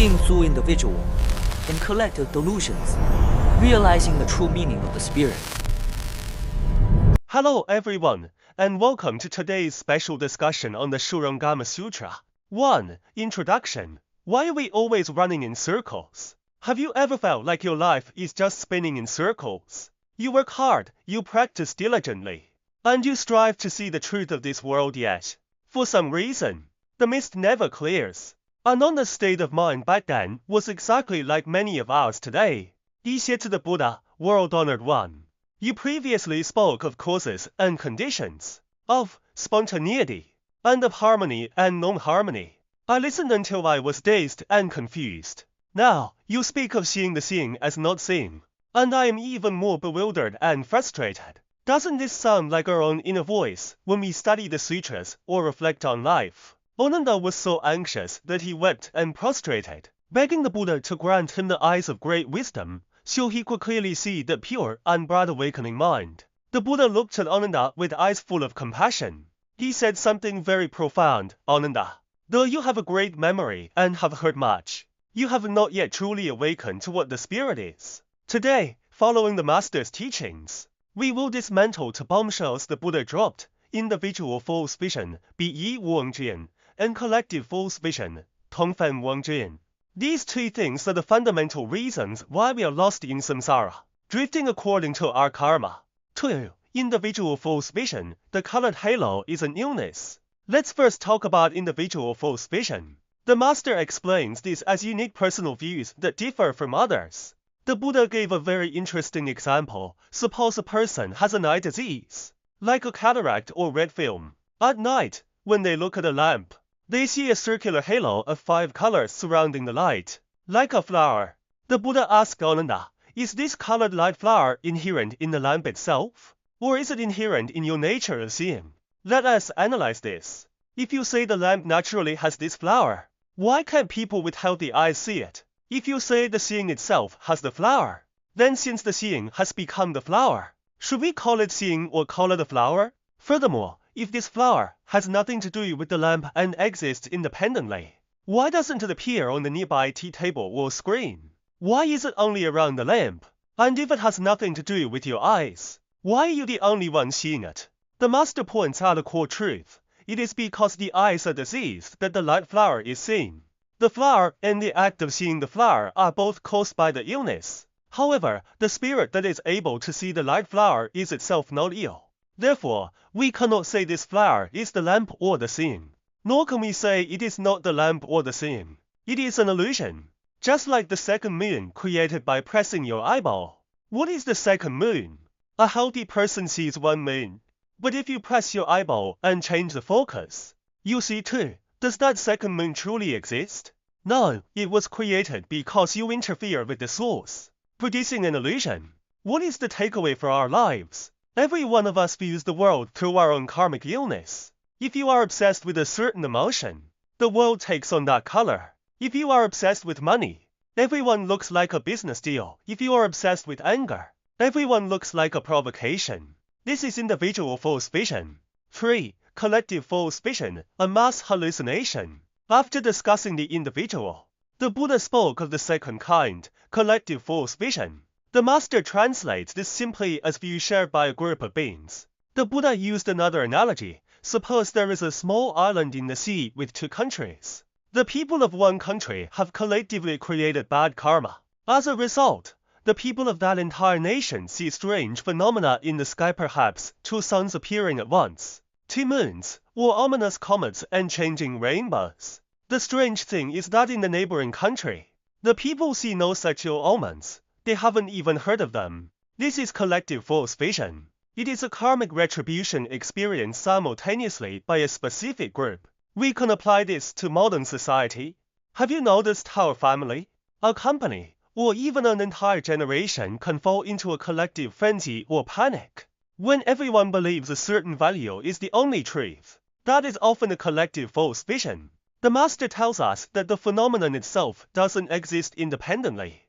seeing through individual and collective delusions, realizing the true meaning of the spirit. Hello everyone, and welcome to today's special discussion on the Shurangama Sutra. 1. Introduction. Why are we always running in circles? Have you ever felt like your life is just spinning in circles? You work hard, you practice diligently, and you strive to see the truth of this world, yet, for some reason, the mist never clears. Ananda's state of mind back then was exactly like many of ours today. He said to the Buddha, World-honored one, you previously spoke of causes and conditions, of spontaneity, and of harmony and non-harmony. I listened until I was dazed and confused. Now, you speak of seeing the seeing as not seeing, and I am even more bewildered and frustrated. Doesn't this sound like our own inner voice when we study the sutras or reflect on life? Ananda was so anxious that he wept and prostrated, begging the Buddha to grant him the eyes of great wisdom, so he could clearly see the pure and bright awakening mind. The Buddha looked at Ananda with eyes full of compassion. He said something very profound. Ananda, though you have a great memory and have heard much, you have not yet truly awakened to what the spirit is. Today, following the Master's teachings, we will dismantle the bombshells the Buddha dropped: individual false vision, 比一妄之言, and collective false vision, 同分妄之言. These two things are the fundamental reasons why we are lost in samsara, drifting according to our karma. 2. Individual false vision. The colored halo is an illness. Let's first talk about individual false vision. The Master explains this as unique personal views that differ from others. The Buddha gave a very interesting example. Suppose a person has an eye disease, like a cataract or red film. At night, when they look at a lamp, they see a circular halo of 5 colors surrounding the light, like a flower. The Buddha asked Ananda, is this colored light flower inherent in the lamp itself, or is it inherent in your nature of seeing? Let us analyze this. If you say the lamp naturally has this flower, why can't people with healthy eyes see it? If you say the seeing itself has the flower, then since the seeing has become the flower, should we call it seeing or call it a flower? Furthermore, if this flower has nothing to do with the lamp and exists independently, why doesn't it appear on the nearby tea table or screen? Why is it only around the lamp? And if it has nothing to do with your eyes, why are you the only one seeing it? The Master points out a core truth. It is because the eyes are diseased that the light flower is seen. The flower and the act of seeing the flower are both caused by the illness. However, the spirit that is able to see the light flower is itself not ill. Therefore, we cannot say this flower is the lamp or the seeing. Nor can we say it is not the lamp or the seeing. It is an illusion. Just like the second moon created by pressing your eyeball. What is the second moon? A healthy person sees one moon. But if you press your eyeball and change the focus, you see two. Does that second moon truly exist? No, it was created because you interfere with the source, producing an illusion. What is the takeaway for our lives? Every one of us views the world through our own karmic illness. If you are obsessed with a certain emotion, the world takes on that color. If you are obsessed with money, everyone looks like a business deal. If you are obsessed with anger, everyone looks like a provocation. This is individual false vision. 3. Collective false vision, a mass hallucination. After discussing the individual, the Buddha spoke of the second kind, collective false vision. The Master translates this simply as view shared by a group of beings. The Buddha used another analogy. Suppose there is a small island in the sea with 2 countries. The people of one country have collectively created bad karma. As a result, the people of that entire nation see strange phenomena in the sky, perhaps 2 suns appearing at once, 2 moons, or ominous comets and changing rainbows. The strange thing is that in the neighboring country, the people see no such ill omens. They haven't even heard of them. This is collective false vision. It is a karmic retribution experienced simultaneously by a specific group. We can apply this to modern society. Have you noticed how a family, a company, or even an entire generation can fall into a collective frenzy or panic when everyone believes a certain value is the only truth? That is often a collective false vision. The Master tells us that the phenomenon itself doesn't exist independently.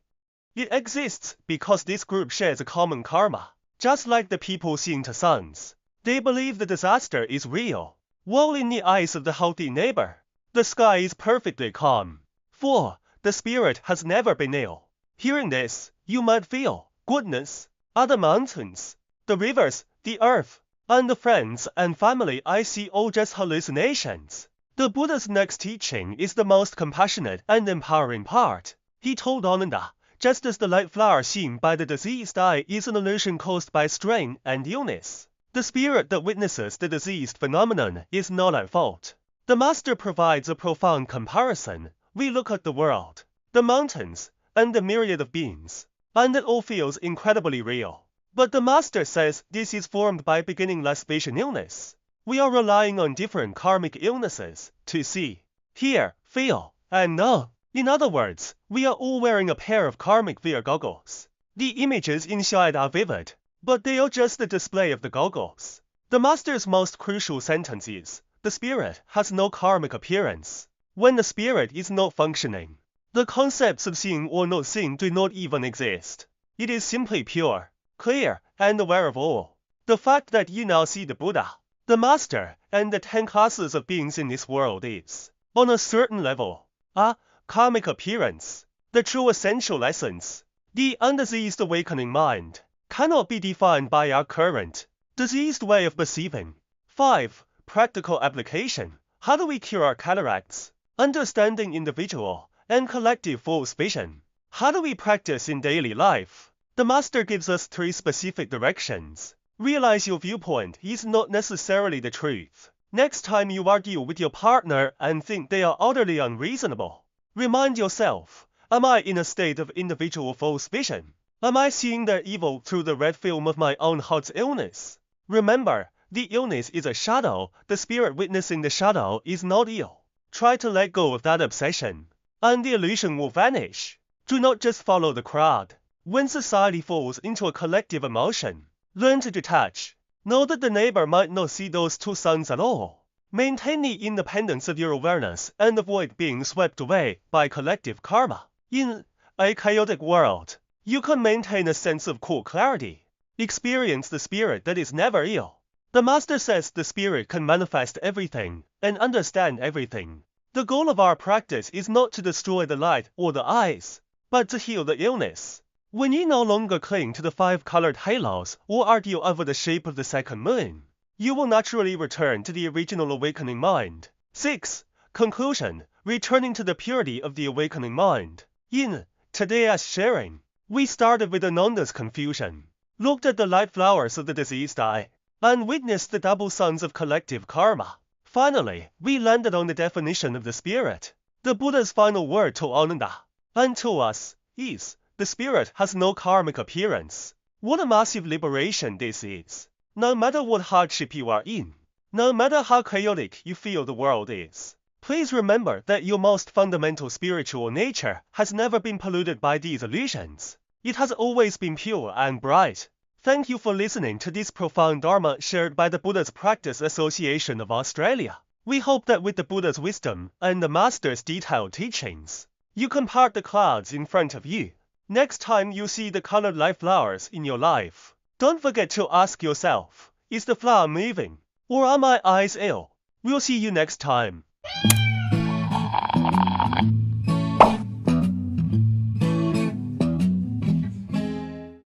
It exists because this group shares a common karma. Just like the people seeing the suns, they believe the disaster is real, while in the eyes of the healthy neighbor, the sky is perfectly calm. 4. the spirit has never been ill. Hearing this, you might feel, goodness, are the mountains, the rivers, the earth, and the friends and family I see all just hallucinations. The Buddha's next teaching is the most compassionate and empowering part. He told Ananda, just as the light flower seen by the diseased eye is an illusion caused by strain and illness, the spirit that witnesses the diseased phenomenon is not at fault. The Master provides a profound comparison. We look at the world, the mountains, and the myriad of beings, and it all feels incredibly real. But the Master says this is formed by beginningless vision illness. We are relying on different karmic illnesses to see, hear, feel, and know. In other words, we are all wearing a pair of karmic VR goggles. The images inside are vivid, but they are just the display of the goggles. The Master's most crucial sentence is, the spirit has no karmic appearance. When the spirit is not functioning, the concepts of seeing or not seeing do not even exist. It is simply pure, clear, and aware of all. The fact that you now see the Buddha, the Master, and the 10 classes of beings in this world is, on a certain level, a karmic appearance. The true essential essence, the undiseased awakening mind, cannot be defined by our current, diseased way of perceiving. 5. Practical application. How do we cure our cataracts? Understanding individual and collective false vision. How do we practice in daily life? The Master gives us 3 specific directions. Realize your viewpoint is not necessarily the truth. Next time you argue with your partner and think they are utterly unreasonable, remind yourself, am I in a state of individual false vision? Am I seeing their evil through the red film of my own heart's illness? Remember, the illness is a shadow. The spirit witnessing the shadow is not ill. Try to let go of that obsession, and the illusion will vanish. Do not just follow the crowd. When society falls into a collective emotion, learn to detach. Know that the neighbor might not see those 2 suns at all. Maintain the independence of your awareness and avoid being swept away by collective karma. In a chaotic world, you can maintain a sense of cool clarity. Experience the spirit that is never ill. The Master says the spirit can manifest everything and understand everything. The goal of our practice is not to destroy the light or the eyes, but to heal the illness. When you no longer cling to the 5 colored halos or argue over the shape of the second moon, you will naturally return to the original awakening mind. 6. Conclusion. Returning to the purity of the awakening mind. In today's sharing, we started with Ananda's confusion, looked at the light flowers of the diseased eye, and witnessed the double suns of collective karma. Finally, we landed on the definition of the spirit. The Buddha's final word to Ananda and to us is, the spirit has no karmic appearance. What a massive liberation this is. No matter what hardship you are in, no matter how chaotic you feel the world is, please remember that your most fundamental spiritual nature has never been polluted by these illusions. It has always been pure and bright. Thank you for listening to this profound Dharma shared by the Buddha's Practice Association of Australia. We hope that with the Buddha's wisdom and the Master's detailed teachings, you can part the clouds in front of you. Next time you see the colored light flowers in your life, don't forget to ask yourself, is the flower moving? Or are my eyes ill? We'll see you next time.